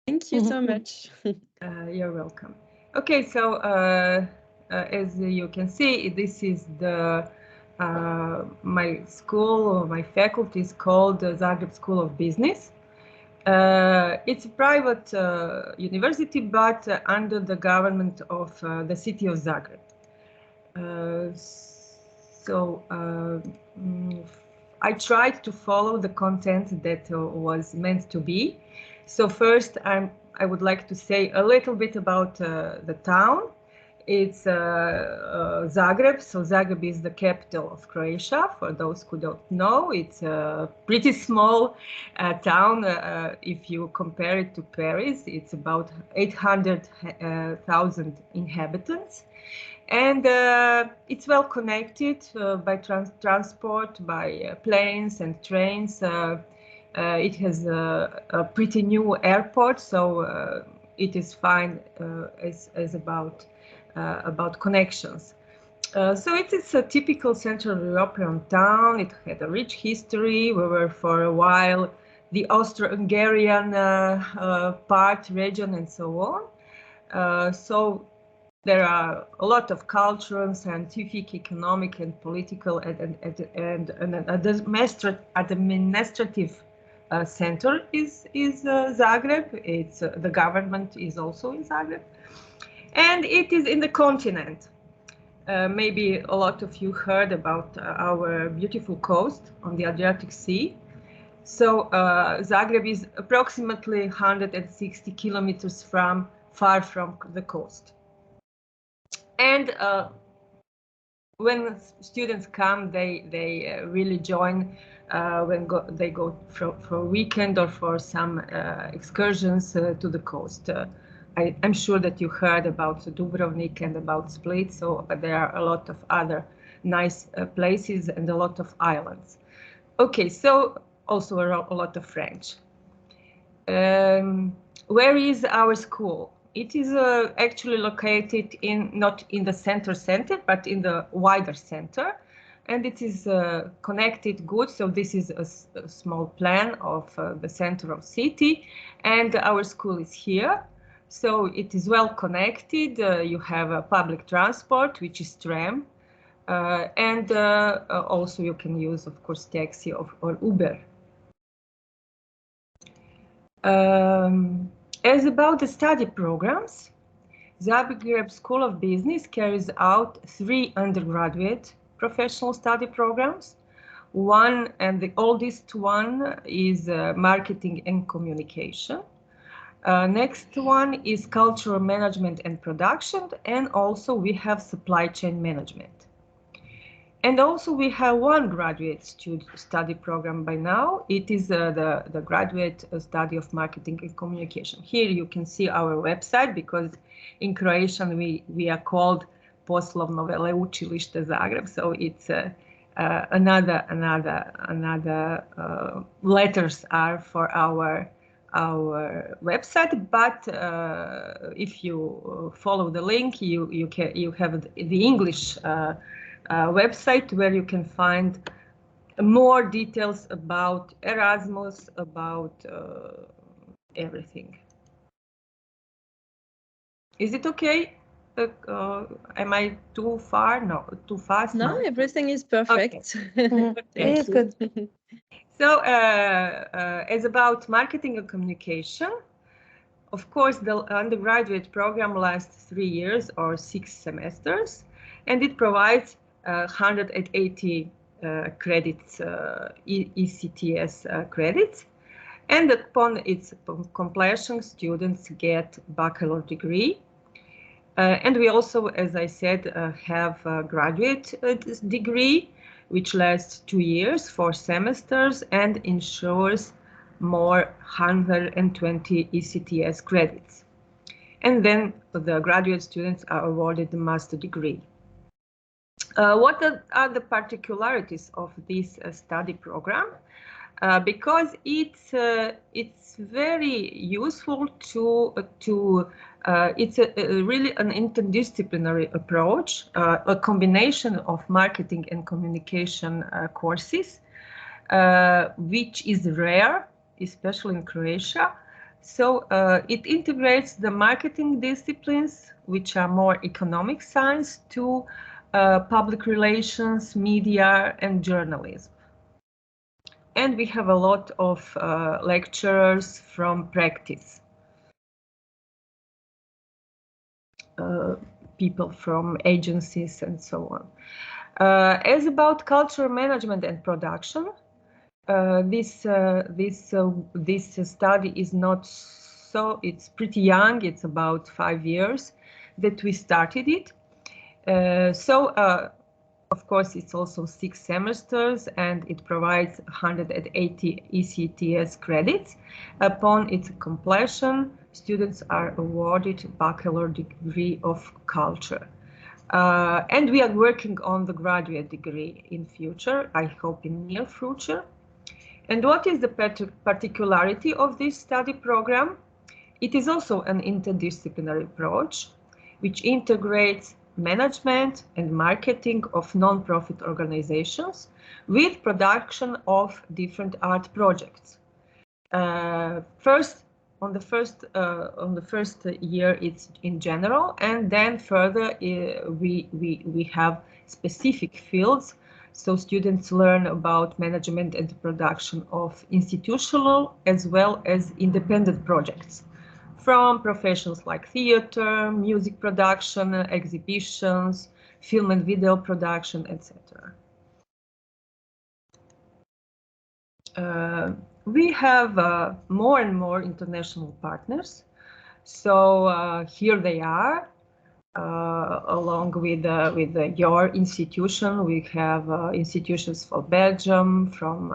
Thank you so much. You're welcome. Okay, so as you can see, this is the my school or my faculty is called the Zagreb School of Business. It's a private university, but under the government of the city of Zagreb. I tried to follow the content that was meant to be. So first, I would like to say a little bit about the town. It's Zagreb. So Zagreb is the capital of Croatia. For those who don't know, it's a pretty small town. If you compare it to Paris, it's about 800,000 inhabitants. And it's well connected by transport, by planes and trains. It has a pretty new airport, so it is fine as about connections. So it is a typical Central European town. It had a rich history. We were for a while the Austro-Hungarian part, region, and so on. So there are a lot of cultural, scientific, economic, and political and administrative center is Zagreb. It's the government is also in Zagreb, and it is in the continent. Maybe a lot of you heard about our beautiful coast on the Adriatic Sea. So Zagreb is approximately 160 kilometers far from the coast. And when students come, they really join when they go for a weekend or for some excursions to the coast. I'm sure that you heard about Dubrovnik and about Split, so there are a lot of other nice places and a lot of islands. Okay, so also a lot of French. Where is our school? It is actually located not in the center, but in the wider center, and it is connected good. So this is a small plan of the center of city, and our school is here. So it is well connected. You have a public transport, which is tram, and also you can use, of course, taxi or Uber. As about the study programs, Zagreb School of Business carries out 3 undergraduate professional study programs. One, and the oldest one, is marketing and communication. Next one is cultural management and production, and also we have supply chain management. And also we have one graduate study program by now. It is the graduate study of marketing and communication. Here you can see our website, because in Croatian we are called Poslovno veleučilište Zagreb. So it's another letters are for our website. But if you follow the link, you have the English website where you can find more details about Erasmus, about everything. Is it okay? Am I too far? No, too fast? No, everything is perfect. Okay. It is good. So as about marketing and communication, of course, the undergraduate program lasts 3 years or 6 semesters, and it provides 180 credits, ECTS credits. And upon its completion, students get bachelor degree. And we also, as I said, have a graduate degree, which lasts 2 years, 4 semesters, and ensures more 120 ECTS credits. And then the graduate students are awarded the master degree. What are the particularities of this study program? Because it's very useful it's really an interdisciplinary approach, a combination of marketing and communication courses, which is rare, especially in Croatia. So it integrates the marketing disciplines, which are more economic science, to public relations, media, and journalism. And we have a lot of lecturers from practice, people from agencies and so on. As about culture management and production, this study is not so, it's pretty young, it's about 5 years that we started it. Of course, it's also 6 semesters and it provides 180 ECTS credits. Upon its completion, students are awarded bachelor degree of culture. And we are working on the graduate degree in future, I hope in near future. And what is the particularity of this study program? It is also an interdisciplinary approach, which integrates management and marketing of non-profit organizations with production of different art projects. First, on the first year, it's in general, and then further we have specific fields. So students learn about management and production of institutional as well as independent projects, from professions like theater, music production, exhibitions, film and video production, etc. We have more and more international partners. So here they are. Along with your institution, we have institutions for Belgium, from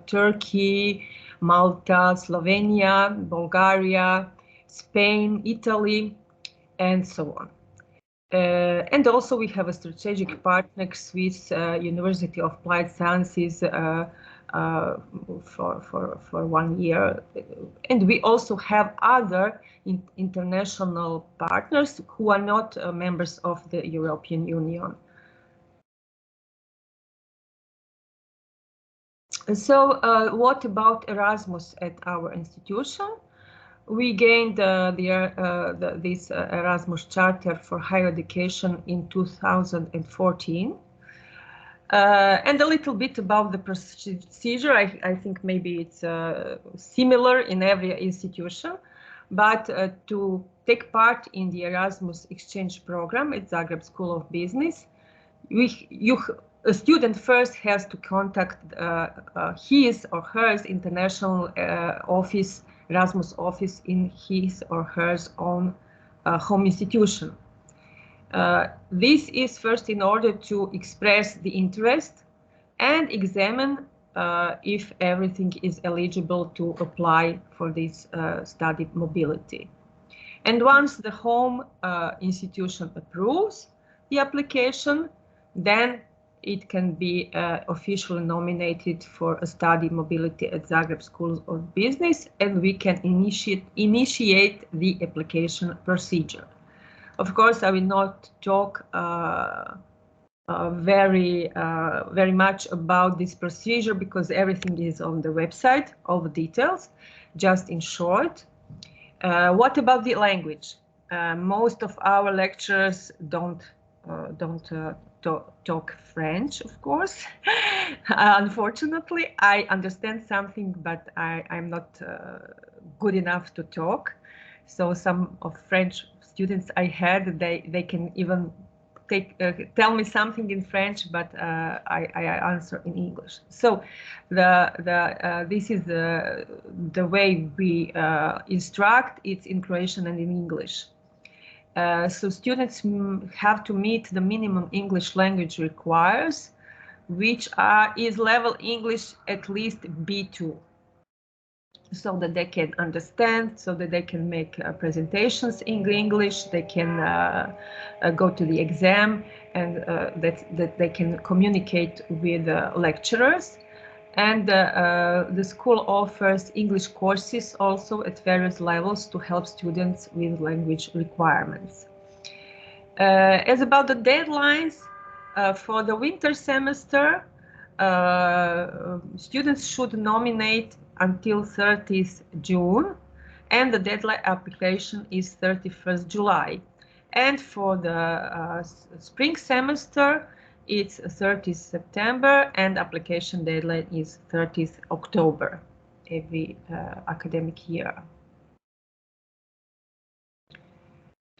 Turkey, Malta, Slovenia, Bulgaria, Spain, Italy, and so on. And also we have a strategic partner, Swiss University of Applied Sciences, for 1 year. And we also have other international partners who are not members of the European Union. So what about Erasmus at our institution? We gained this Erasmus Charter for Higher Education in 2014. And a little bit about the procedure. I think maybe it's similar in every institution, but to take part in the Erasmus exchange program at Zagreb School of Business, a student first has to contact his or her international office, Erasmus office in his or her own home institution. This is first in order to express the interest and examine if everything is eligible to apply for this study mobility. And once the home institution approves the application, then it can be officially nominated for a study mobility at Zagreb School of Business, and we can initiate the application procedure. Of course, I will not talk very much about this procedure because everything is on the website, all the details. Just in short, what about the language? Most of our lecturers don't talk French, of course. Unfortunately, I understand something, but I'm not good enough to talk. So some of French students I had, they can even tell me something in French, but I answer in English. So this is the way we instruct. It's in Croatian and in English. So students have to meet the minimum English language requires, which is level English at least B2. So that they can understand, so that they can make presentations in English, they can go to the exam, and that they can communicate with lecturers. And the school offers English courses also at various levels to help students with language requirements. As about the deadlines, for the winter semester, students should nominate until 30th June, and the deadline application is 31st July. And for the spring semester, it's 30th September, and application deadline is 30th October every academic year.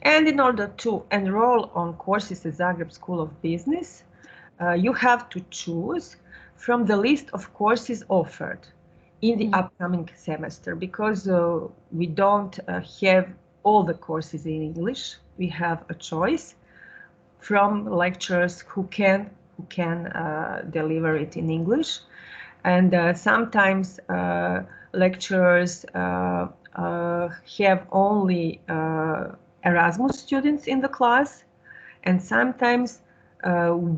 And in order to enroll on courses at Zagreb School of Business, you have to choose from the list of courses offered in the upcoming semester, because we don't have all the courses in English. We have a choice from lecturers who can deliver it in English, and sometimes lecturers have only Erasmus students in the class, and sometimes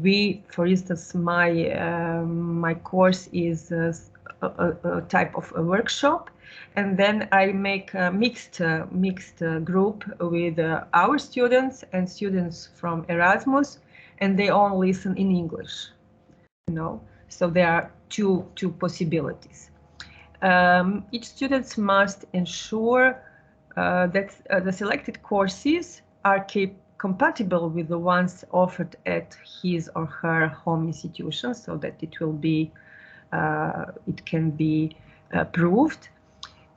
we, for instance, my course is a type of a workshop, and then I make a mixed group with our students and students from Erasmus, and they all listen in English, you know. So there are two possibilities. Each student must ensure that the selected courses are compatible with the ones offered at his or her home institution, so that it can be approved,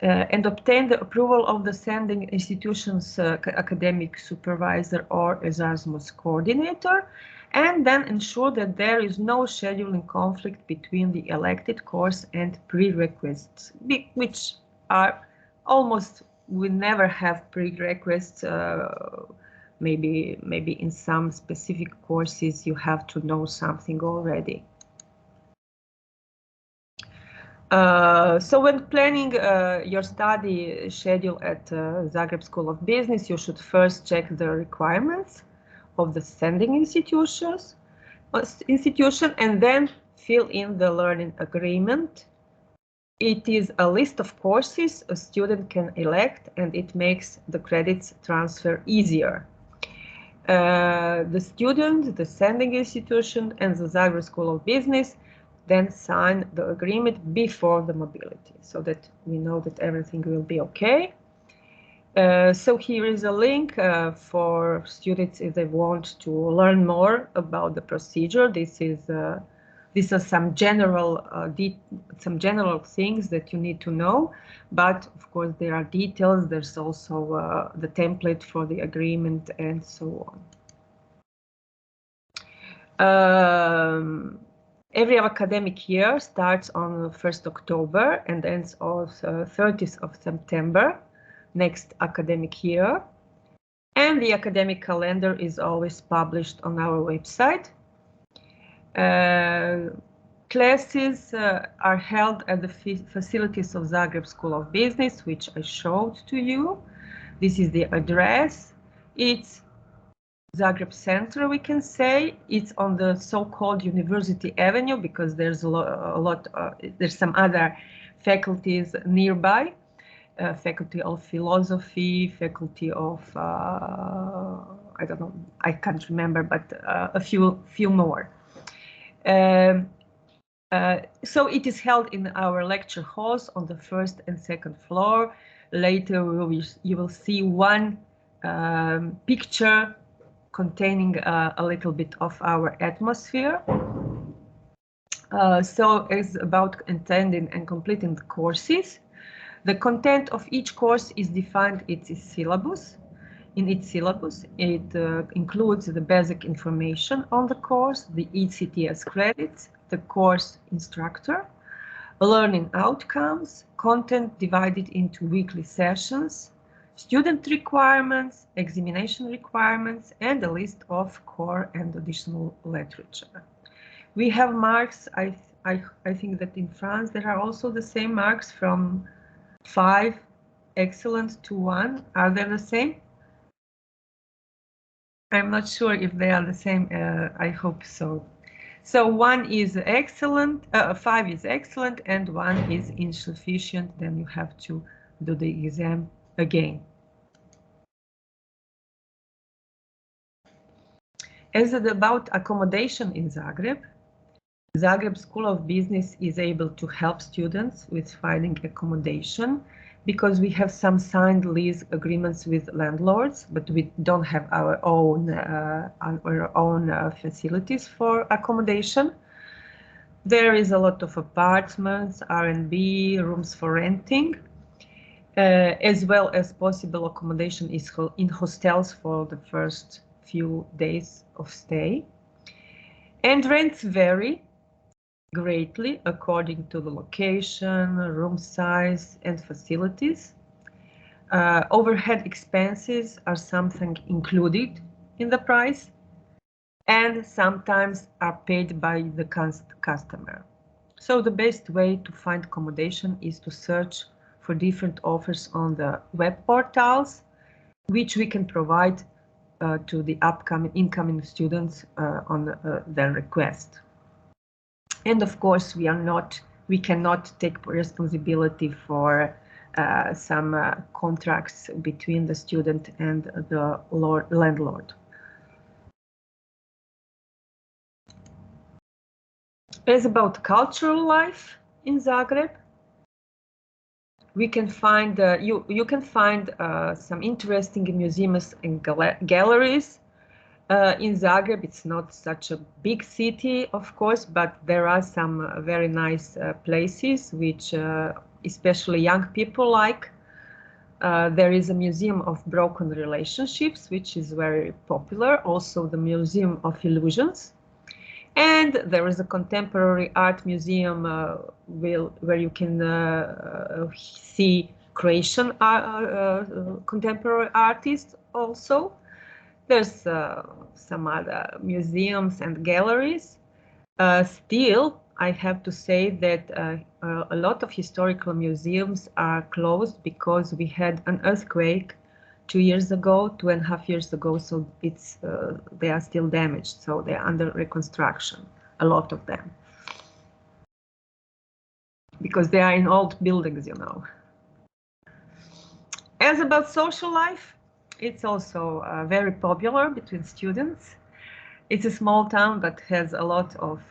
and obtain the approval of the sending institution's academic supervisor or Erasmus coordinator, and then ensure that there is no scheduling conflict between the elected course and prerequisites, which are almost, we never have prerequisites. Maybe in some specific courses you have to know something already. So when planning your study schedule at Zagreb School of Business, you should first check the requirements of the sending institution, and then fill in the learning agreement. It is a list of courses a student can elect, and it makes the credits transfer easier. The student, the sending institution, and the Zagreb School of Business then sign the agreement before the mobility, so that we know that everything will be okay. So here is a link for students if they want to learn more about the procedure. These are some general things that you need to know, but of course there are details. There's also the template for the agreement and so on. Every academic year starts on 1st October and ends on 30th of September next academic year. And the academic calendar is always published on our website. Classes are held at the facilities of Zagreb School of Business, which I showed to you. This is the address. It's Zagreb Center, we can say. It's on the so-called University Avenue, because there's there's some other faculties nearby, Faculty of Philosophy, Faculty of I don't know, I can't remember, but a few more. So it is held in our lecture halls on the 1st and 2nd floor. Later you will see one picture containing a little bit of our atmosphere. So it's about attending and completing the courses. The content of each course is defined in its syllabus. It includes the basic information on the course, the ECTS credits, the course instructor, learning outcomes, content divided into weekly sessions, student requirements, examination requirements, and a list of core and additional literature. We have marks. I think that in France there are also the same marks from 5 excellent to 1. Are they the same? I'm not sure if they are the same. I hope so. So 1 is excellent, 5 is excellent, and 1 is insufficient. Then you have to do the exam again. As about accommodation in Zagreb, Zagreb School of Business is able to help students with finding accommodation because we have some signed lease agreements with landlords, but we don't have our own facilities for accommodation. There is a lot of apartments, R&B, rooms for renting, as well as possible accommodation in hostels for the first few days of stay. And rents vary greatly according to the location, room size, and facilities. Overhead expenses are something included in the price and sometimes are paid by the customer. So the best way to find accommodation is to search for different offers on the web portals, which we can provide to the incoming students on their request. And of course, we cannot take responsibility for some contracts between the student and the landlord. As about cultural life in Zagreb, we can find you can find some interesting museums and galleries. In Zagreb, it's not such a big city, of course, but there are some very nice places which especially young people like. There is a Museum of Broken Relationships, which is very popular. Also, the Museum of Illusions. And there is a contemporary art museum where you can see Croatian contemporary artists also. There's some other museums and galleries. Still, I have to say that a lot of historical museums are closed because we had an earthquake 2.5 years ago, so they are still damaged, so they are under reconstruction, a lot of them, because they are in old buildings, you know. As about social life, it's also very popular between students. It's a small town that has a lot of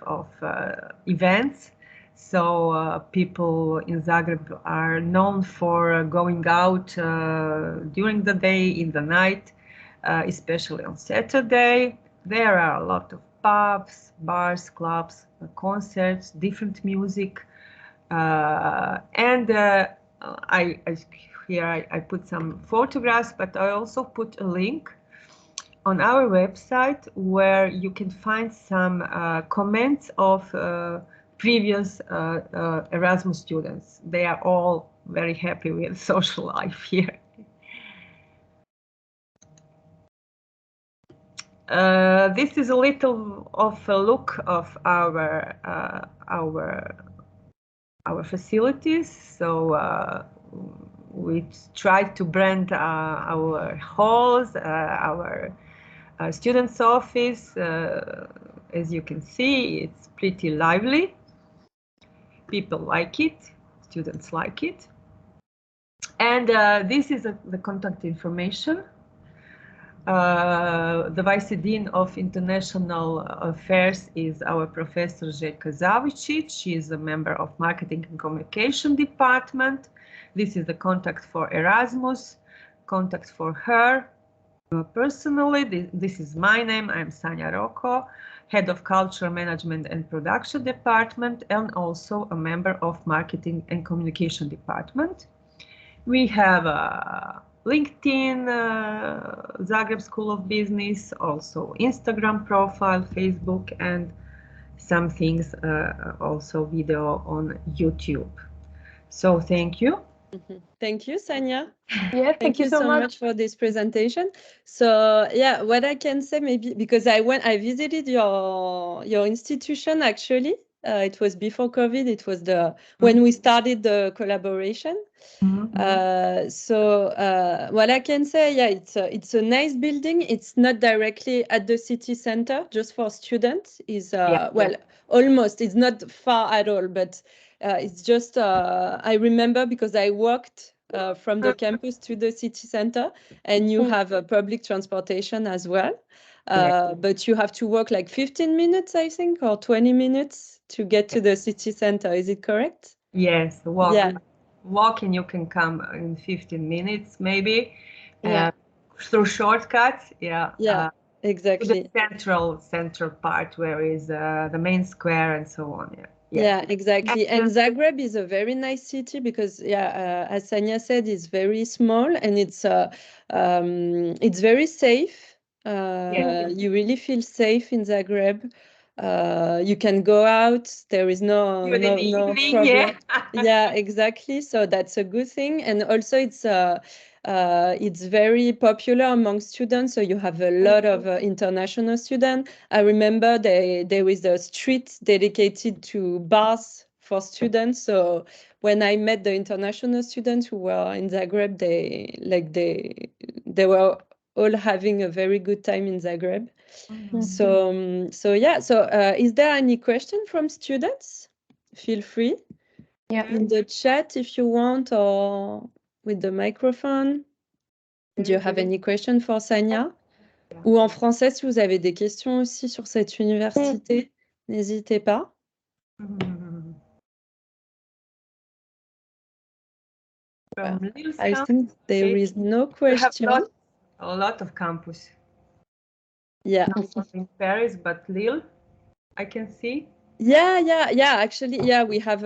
events. So people in Zagreb are known for going out during the day, in the night, especially on Saturday. There are a lot of pubs, bars, clubs, concerts, different music. Here I put some photographs, but I also put a link on our website where you can find some comments of previous Erasmus students. They are all very happy with social life here. This is a little of a look of our facilities. So we tried to brand our halls, our students' office. As you can see, it's pretty lively. People like it, students like it. And this is the contact information. The Vice Dean of International Affairs is our Professor Željka Zavicic. She is a member of Marketing and Communication Department. This is the contact for Erasmus, contact for her. Personally, this is my name. I'm Sanja Roko, Head of Culture Management and Production Department, and also a member of Marketing and Communication Department. We have LinkedIn, Zagreb School of Business, also Instagram profile, Facebook, and some things, also video on YouTube. So thank you. Thank you, Sanja. Yeah, thank you so much for this presentation. So yeah, what I can say maybe, because I visited your institution actually. It was before COVID. It was when we started the collaboration. So what I can say, yeah, it's a nice building. It's not directly at the city center, just for students. Almost. It's not far at all, but it's just I remember because I walked from the campus to the city center, and you have public transportation as well. But you have to walk like 15 minutes, I think, or 20 minutes to get to the city center. Is it correct? Yes, walk. Yeah. walking, you can come in 15 minutes, maybe. Through shortcuts. Exactly. To the central part where is the main square and so on. Yeah, exactly. And Zagreb is a very nice city because, as Sanya said, it's very small and it's very safe. You really feel safe in Zagreb. You can go out. There is no problem. Yeah, exactly. So that's a good thing. And also it's very popular among students. So you have a lot of international students. I remember there is a street dedicated to bars for students. So when I met the international students who were in Zagreb, they were all having a very good time in Zagreb. So is there any question from students? Feel free in the chat if you want, or with the microphone. Do you have any question for Sanya? Ou en français, si vous avez des questions aussi sur cette université, n'hésitez pas. I think there is no question. We have a lot of campus. Yeah. Not in Paris, but Lille, I can see. Yeah. Actually, we have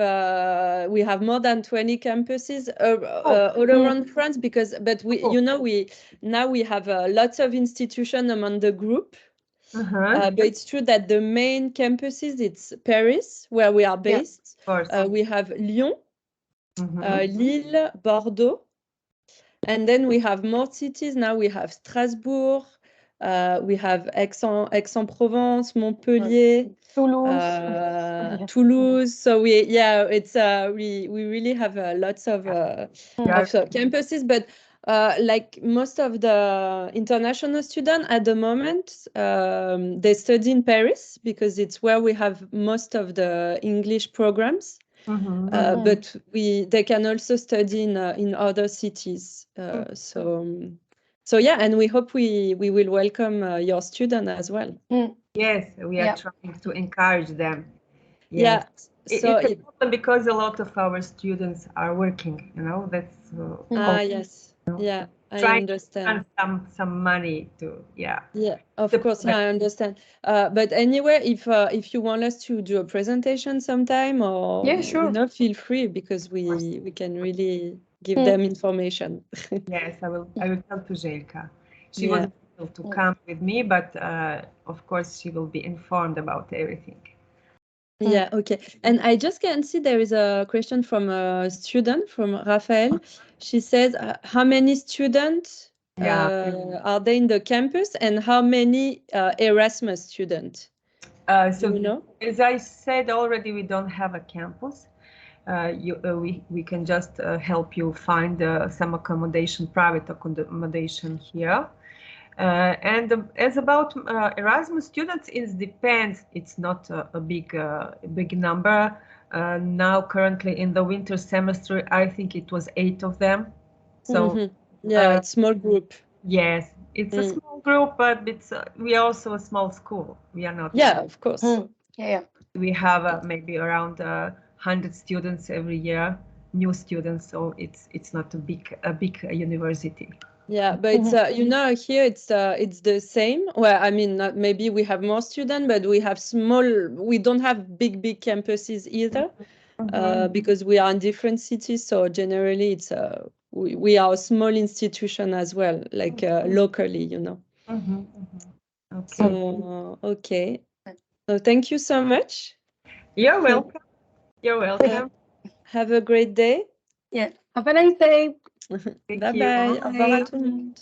more than 20 campuses all around France but we have lots of institutions among the group. But it's true that the main campuses, it's Paris, where we are based. We have Lyon, Lille, Bordeaux. And then we have more cities. Now we have Strasbourg, we have Aix-en-Provence, Montpellier, Toulouse. So we really have lots of campuses. But like most of the international students at the moment, they study in Paris because it's where we have most of the English programs. But they can also study in other cities. And we hope we will welcome your student as well. Yes, we are trying to encourage them. Yes. It's important because a lot of our students are working. That's yes. Yeah, I understand. To earn some money to of course, I understand. But anyway, if you want us to do a presentation sometime, or feel free, because we can really give them information. Yes, I will tell to Željka. She wasn't able to come with me, but of course she will be informed about everything. Yeah, okay. And I just can see there is a question from a student, from Rafael. She says, how many students are there in the campus, and how many Erasmus students? As I said already, we don't have a campus. We can just help you find some accommodation, private accommodation here. And as about Erasmus students, it depends. It's not a big number. Now, currently in the winter semester, I think it was 8 of them. So it's small group. Yes, it's a small group, but we are also a small school. We are not. Yeah, of course. We have maybe around 100 students every year, new students. So it's not a big university. Yeah, but here it's the same. Well, I mean, maybe we have more students, but we have we don't have big campuses either, because we are in different cities. So generally, it's we are a small institution as well, like locally, Okay. So So thank you so much. You're welcome. You're welcome. Have a great day. Yeah. Have a nice day. Bye bye. Au revoir à tout le monde.